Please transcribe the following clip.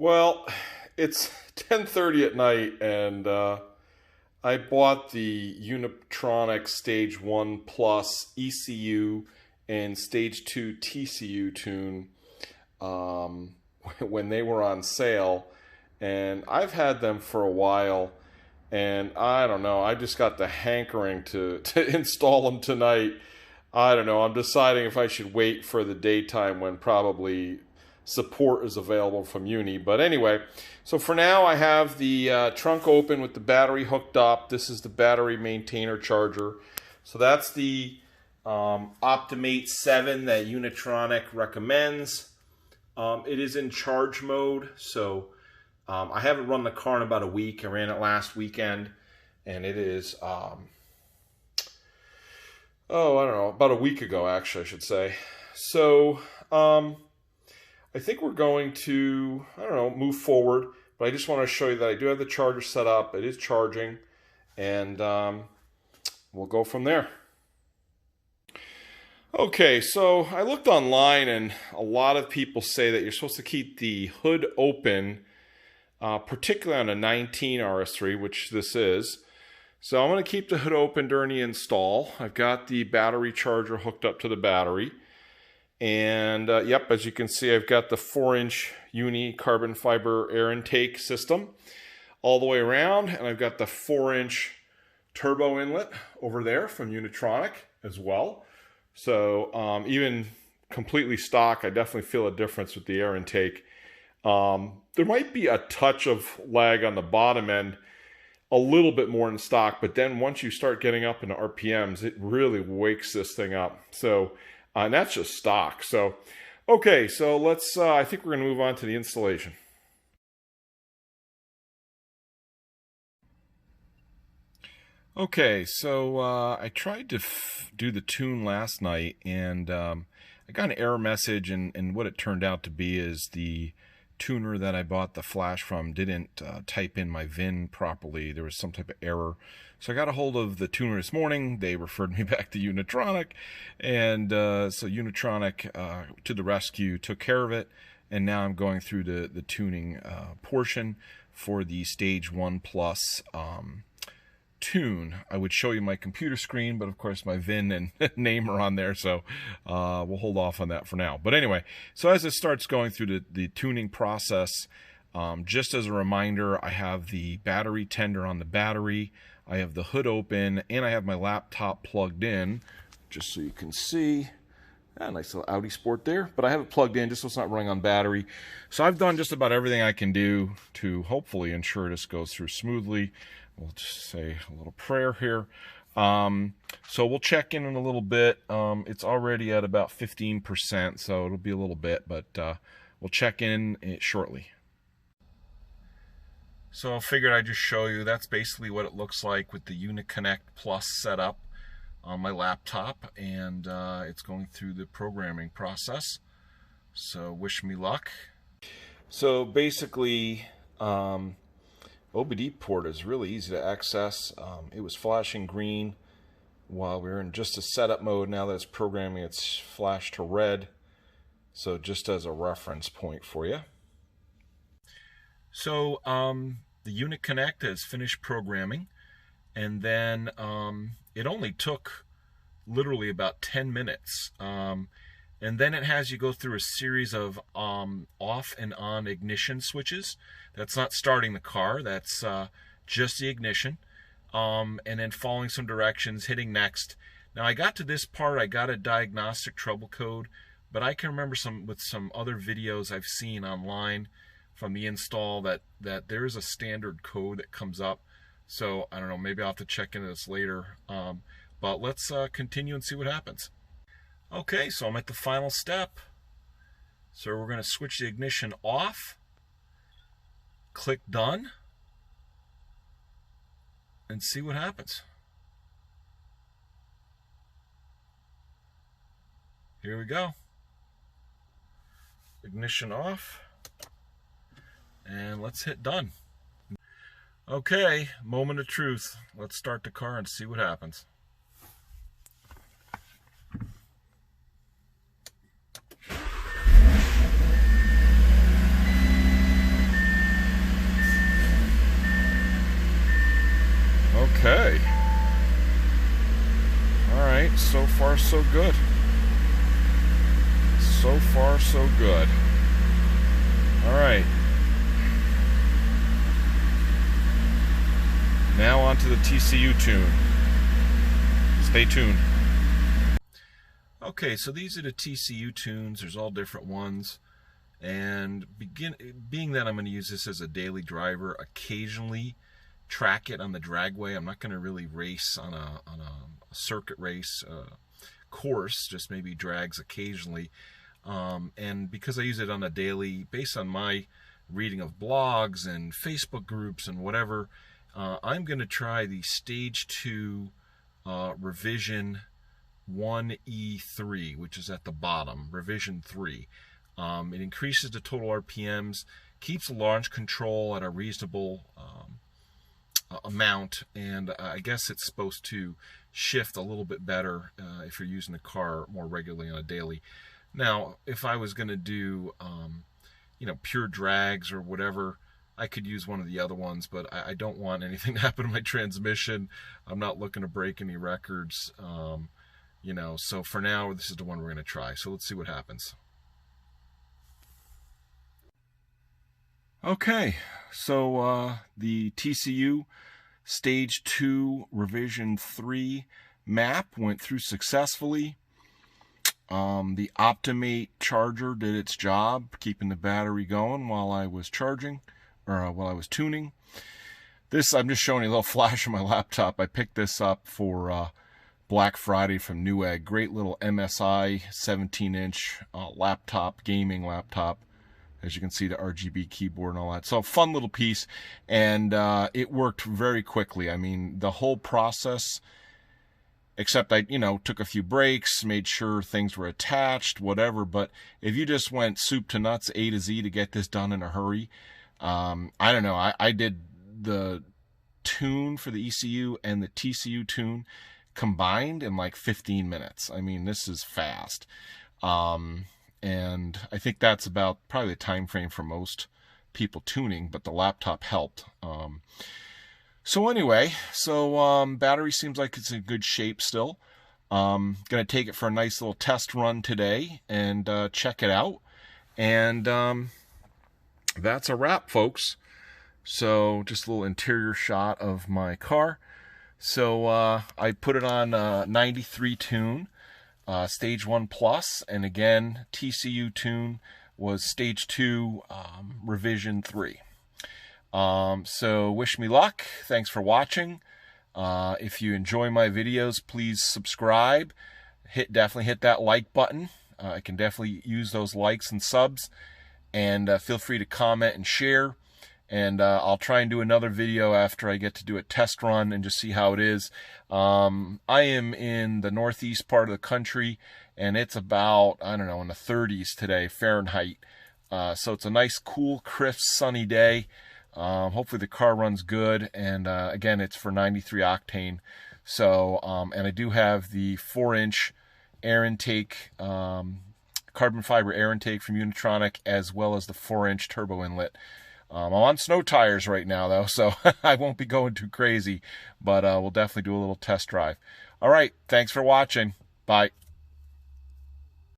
Well, it's 10:30 at night, and I bought the Unitronic Stage 1 Plus ECU and Stage 2 TCU tune when they were on sale, and I've had them for a while, and I don't know, I just got the hankering to install them tonight. I don't know, I'm deciding if I should wait for the daytime when probably support is available from Uni. But anyway, so for now I have the trunk open with the battery hooked up. This is the battery maintainer charger. So that's the Optimate 7 that Unitronic recommends. It is in charge mode, so I haven't run the car in about a week. I ran it last weekend, and it is I don't know, about a week ago actually, I should say. So I think we're going to, I don't know, move forward, but I just want to show you that I do have the charger set up. It is charging, and we'll go from there. Okay, so I looked online, and a lot of people say that you're supposed to keep the hood open, particularly on a 19 RS3, which this is. So I'm going to keep the hood open during the install. I've got the battery charger hooked up to the battery. And yep, as you can see, I've got the 4-inch Uni carbon fiber air intake system all the way around. And I've got the 4-inch turbo inlet over there from Unitronic as well. So even completely stock, I definitely feel a difference with the air intake. There might be a touch of lag on the bottom end, a little bit more in stock, but then once you start getting up into RPMs, it really wakes this thing up. So, and that's just stock. So, okay, so let's, I think we're going to move on to the installation. Okay, so I tried to do the tune last night, and I got an error message, and what it turned out to be is the tuner that I bought the flash from didn't type in my VIN properly. There was some type of error. So I got a hold of the tuner this morning. They referred me back to Unitronic, and so Unitronic to the rescue, took care of it, and now I'm going through the tuning portion for the Stage 1 Plus tune. I would show you my computer screen, but of course my VIN and name are on there, so we'll hold off on that for now. But anyway, so as it starts going through the tuning process, just as a reminder, I have the battery tender on the battery, I have the hood open, and I have my laptop plugged in, just so you can see. Nice little Audi Sport there, but I have it plugged in just so it's not running on battery. So I've done just about everything I can do to hopefully ensure this goes through smoothly. We'll just say a little prayer here. So we'll check in a little bit. It's already at about 15%, so it'll be a little bit, but we'll check in shortly. So I figured I'd just show you. That's basically what it looks like with the Uniconnect Plus setup on my laptop, and it's going through the programming process. So wish me luck. So basically, OBD port is really easy to access. It was flashing green while we were in just a setup mode. Now that it's programming, it's flashed to red. So just as a reference point for you. So the Uniconnect has finished programming, and then it only took literally about 10 minutes. And then it has you go through a series of off and on ignition switches. That's not starting the car, that's just the ignition. And then following some directions, hitting next. Now I got to this part, I got a diagnostic trouble code, but I can remember with some other videos I've seen online from the install that there is a standard code that comes up. So I don't know, maybe I'll have to check into this later. But let's continue and see what happens. Okay, so I'm at the final step. So we're going to switch the ignition off, click done, and see what happens. Here we go. Ignition off, and let's hit done. Okay, moment of truth. Let's start the car and see what happens. Okay. Alright, so far so good. So far so good. Alright. Now on to the TCU tune. Stay tuned. Okay, so these are the TCU tunes. There's all different ones. And being that I'm going to use this as a daily driver, occasionally track it on the dragway. I'm not going to really race on a circuit race course, just maybe drags occasionally. And because I use it on a daily, based on my reading of blogs and Facebook groups and whatever, I'm going to try the Stage 2 Revision 1E3, which is at the bottom, Revision 3. It increases the total RPMs, keeps launch control at a reasonable amount, and I guess it's supposed to shift a little bit better if you're using the car more regularly on a daily. Now, if I was going to do, pure drags or whatever, I could use one of the other ones, but I don't want anything to happen to my transmission. I'm not looking to break any records, so for now, this is the one we're going to try. So let's see what happens. Okay, so the TCU Stage 2 Revision 3 map went through successfully. The Optimate charger did its job, keeping the battery going while I was charging, or while I was tuning. This, I'm just showing you a little flash on my laptop. I picked this up for Black Friday from Newegg. Great little MSI 17-inch laptop, gaming laptop. As you can see, the RGB keyboard and all that. So fun little piece, and it worked very quickly. I mean, the whole process, except I, took a few breaks, made sure things were attached, whatever. But if you just went soup to nuts, A to Z to get this done in a hurry, I don't know. I did the tune for the ECU and the TCU tune combined in like 15 minutes. I mean, this is fast. And I think that's about probably the time frame for most people tuning, but the laptop helped. So anyway, battery seems like it's in good shape still. Gonna take it for a nice little test run today and check it out. And that's a wrap, folks. So just a little interior shot of my car. So I put it on 93 tune. Stage 1 Plus, and again, TCU tune was Stage 2 Revision 3. So wish me luck. Thanks for watching. If you enjoy my videos, please subscribe. Definitely hit that like button. I can definitely use those likes and subs. And feel free to comment and share. And I'll try and do another video after I get to do a test run and just see how it is. I am in the northeast part of the country, and it's about, I don't know, in the 30s today, Fahrenheit. So it's a nice, cool, crisp, sunny day. Hopefully the car runs good. And again, it's for 93 octane. So, and I do have the 4-inch air intake, carbon fiber air intake from Unitronic, as well as the 4-inch turbo inlet. I'm on snow tires right now, though, so I won't be going too crazy, but we'll definitely do a little test drive. All right, thanks for watching. Bye.